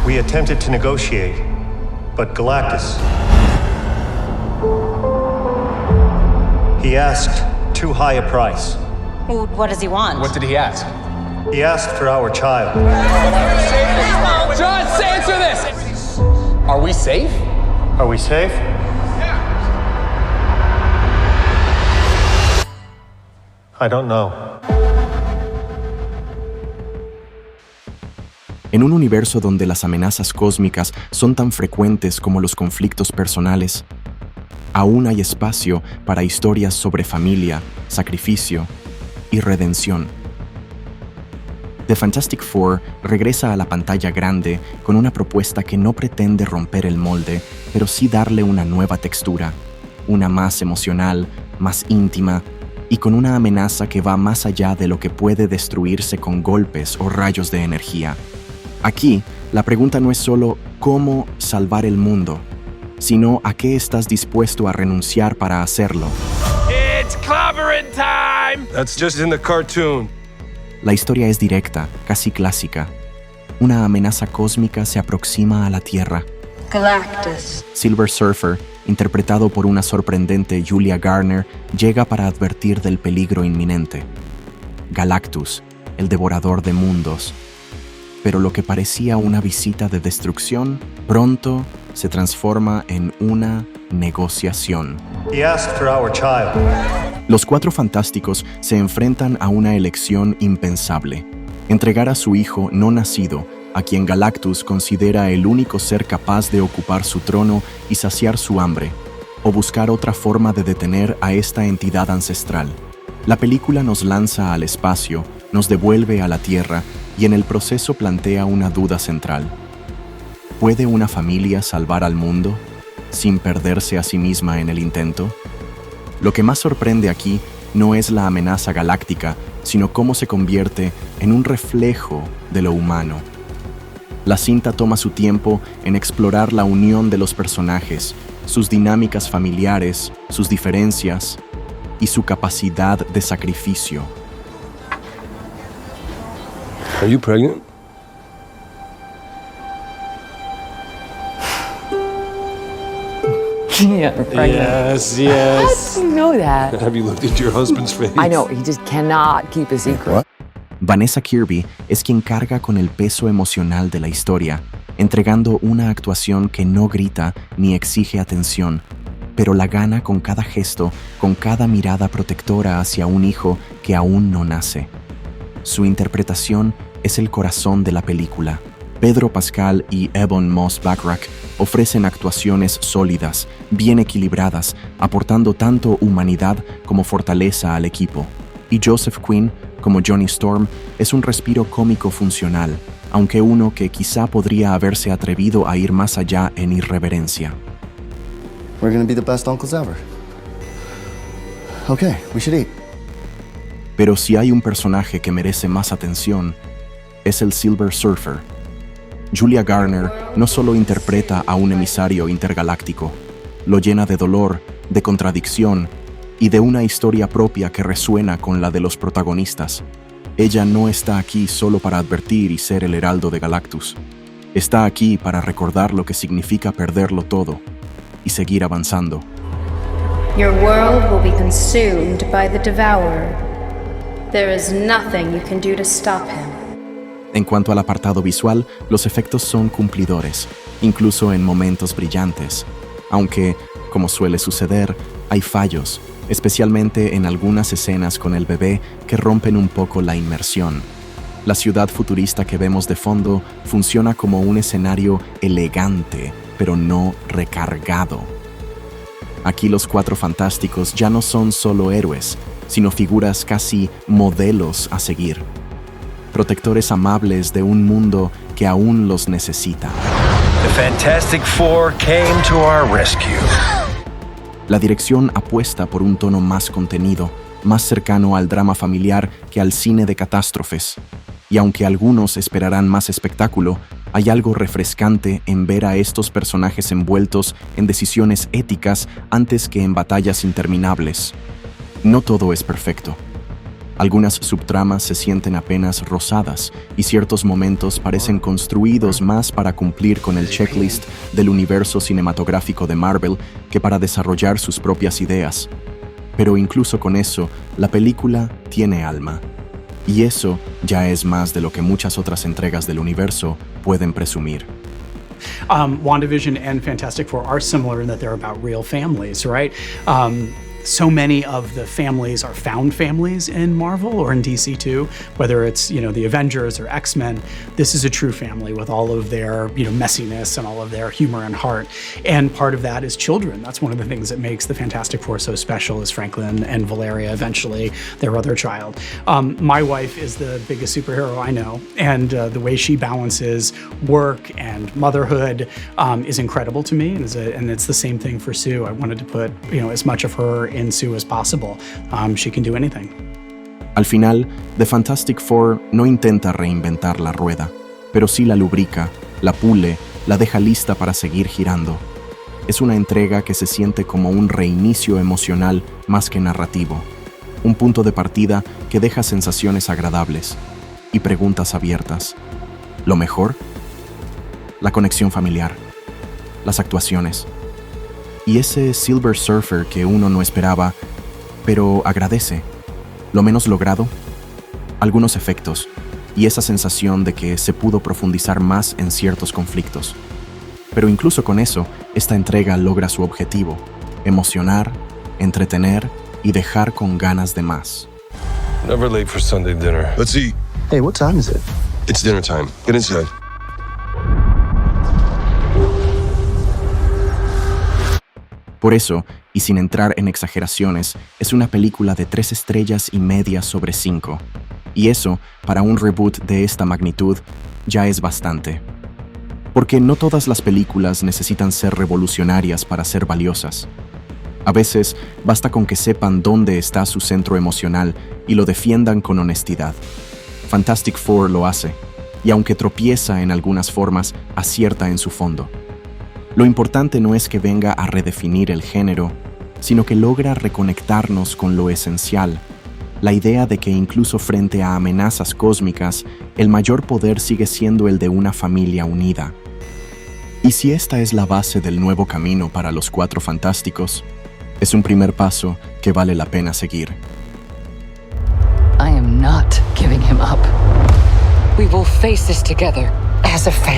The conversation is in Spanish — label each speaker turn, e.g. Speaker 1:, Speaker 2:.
Speaker 1: We attempted to negotiate, but Galactus... He asked too high a price.
Speaker 2: Well, what does he want?
Speaker 3: What did he ask?
Speaker 1: He asked for our child.
Speaker 3: John, answer this! Are we safe?
Speaker 1: Are we safe? I don't know.
Speaker 4: En un universo donde las amenazas cósmicas son tan frecuentes como los conflictos personales, aún hay espacio para historias sobre familia, sacrificio y redención. The Fantastic Four regresa a la pantalla grande con una propuesta que no pretende romper el molde, pero sí darle una nueva textura, una más emocional, más íntima y con una amenaza que va más allá de lo que puede destruirse con golpes o rayos de energía. Aquí, la pregunta no es solo cómo salvar el mundo, sino a qué estás dispuesto a renunciar para hacerlo.
Speaker 5: It's clobbering time!
Speaker 6: That's just in the cartoon.
Speaker 4: La historia es directa, casi clásica. Una amenaza cósmica se aproxima a la Tierra.
Speaker 2: Galactus.
Speaker 4: Silver Surfer, interpretado por una sorprendente Julia Garner, llega para advertir del peligro inminente. Galactus, el devorador de mundos. Pero lo que parecía una visita de destrucción, pronto se transforma en una negociación.
Speaker 1: He asked for our child.
Speaker 4: Los Cuatro Fantásticos se enfrentan a una elección impensable: entregar a su hijo no nacido, a quien Galactus considera el único ser capaz de ocupar su trono y saciar su hambre, o buscar otra forma de detener a esta entidad ancestral. La película nos lanza al espacio, nos devuelve a la Tierra y en el proceso plantea una duda central. ¿Puede una familia salvar al mundo sin perderse a sí misma en el intento? Lo que más sorprende aquí no es la amenaza galáctica, sino cómo se convierte en un reflejo de lo humano. La cinta toma su tiempo en explorar la unión de los personajes, sus dinámicas familiares, sus diferencias y su capacidad de sacrificio.
Speaker 6: Are you pregnant?
Speaker 7: Yeah, I'm pregnant.
Speaker 6: Yes.
Speaker 7: How do you know that?
Speaker 6: Have you looked at your husband's face?
Speaker 7: I know, he just cannot keep a secret.
Speaker 4: Vanessa Kirby es quien carga con el peso emocional de la historia, entregando una actuación que no grita ni exige atención, pero la gana con cada gesto, con cada mirada protectora hacia un hijo que aún no nace. Su interpretación es el corazón de la película. Pedro Pascal y Ebon Moss-Bachrach ofrecen actuaciones sólidas, bien equilibradas, aportando tanto humanidad como fortaleza al equipo. Y Joseph Quinn, como Johnny Storm, es un respiro cómico funcional, aunque uno que quizá podría haberse atrevido a ir más allá en irreverencia.
Speaker 8: We're gonna be the best uncles ever. Okay, we should eat.
Speaker 4: Pero si hay un personaje que merece más atención, es el Silver Surfer. Julia Garner no solo interpreta a un emisario intergaláctico, lo llena de dolor, de contradicción y de una historia propia que resuena con la de los protagonistas. Ella no está aquí solo para advertir y ser el heraldo de Galactus. Está aquí para recordar lo que significa perderlo todo y seguir avanzando.
Speaker 9: Your world will be consumed by the Devourer. There is nothing you can do to stop him.
Speaker 4: En cuanto al apartado visual, los efectos son cumplidores, incluso en momentos brillantes. Aunque, como suele suceder, hay fallos, especialmente en algunas escenas con el bebé que rompen un poco la inmersión. La ciudad futurista que vemos de fondo funciona como un escenario elegante, pero no recargado. Aquí los Cuatro Fantásticos ya no son solo héroes, sino figuras casi modelos a seguir. Protectores amables de un mundo que aún los necesita.
Speaker 5: The Fantastic Four came to our rescue.
Speaker 4: La dirección apuesta por un tono más contenido, más cercano al drama familiar que al cine de catástrofes. Y aunque algunos esperarán más espectáculo, hay algo refrescante en ver a estos personajes envueltos en decisiones éticas antes que en batallas interminables. No todo es perfecto. Algunas subtramas se sienten apenas rozadas y ciertos momentos parecen construidos más para cumplir con el checklist del universo cinematográfico de Marvel que para desarrollar sus propias ideas. Pero incluso con eso, la película tiene alma. Y eso ya es más de lo que muchas otras entregas del universo pueden presumir.
Speaker 10: WandaVision and Fantastic Four are similar in that they're about real families, right? So many of the families are found families in Marvel or in DC too, whether it's, the Avengers or X-Men. This is a true family with all of their, messiness and all of their humor and heart. And part of that is children. That's one of the things that makes the Fantastic Four so special is Franklin and Valeria, eventually their other child. My wife is the biggest superhero I know, and the way she balances work and motherhood is incredible to me, and it's the same thing for Sue. I wanted to put, as much of her in Sue as possible. She can do anything.
Speaker 4: Al final, The Fantastic Four no intenta reinventar la rueda, pero sí la lubrica, la pule, la deja lista para seguir girando. Es una entrega que se siente como un reinicio emocional más que narrativo, un punto de partida que deja sensaciones agradables y preguntas abiertas. ¿Lo mejor? La conexión familiar, las actuaciones, y ese Silver Surfer que uno no esperaba, pero agradece. Lo menos logrado, algunos efectos, y esa sensación de que se pudo profundizar más en ciertos conflictos. Pero incluso con eso, esta entrega logra su objetivo: emocionar, entretener y dejar con ganas de más.
Speaker 6: Never late for Sunday dinner.
Speaker 8: Let's eat. Hey, what time is it?
Speaker 6: It's dinner time. Get inside.
Speaker 4: Por eso, y sin entrar en exageraciones, es una película de 3 estrellas y media sobre 5. Y eso, para un reboot de esta magnitud, ya es bastante. Porque no todas las películas necesitan ser revolucionarias para ser valiosas. A veces, basta con que sepan dónde está su centro emocional y lo defiendan con honestidad. Fantastic Four lo hace, y aunque tropieza en algunas formas, acierta en su fondo. Lo importante no es que venga a redefinir el género, sino que logra reconectarnos con lo esencial, la idea de que incluso frente a amenazas cósmicas, el mayor poder sigue siendo el de una familia unida. Y si esta es la base del nuevo camino para los Cuatro Fantásticos, es un primer paso que vale la pena seguir.
Speaker 7: I am not giving him up. We will face this together as a family.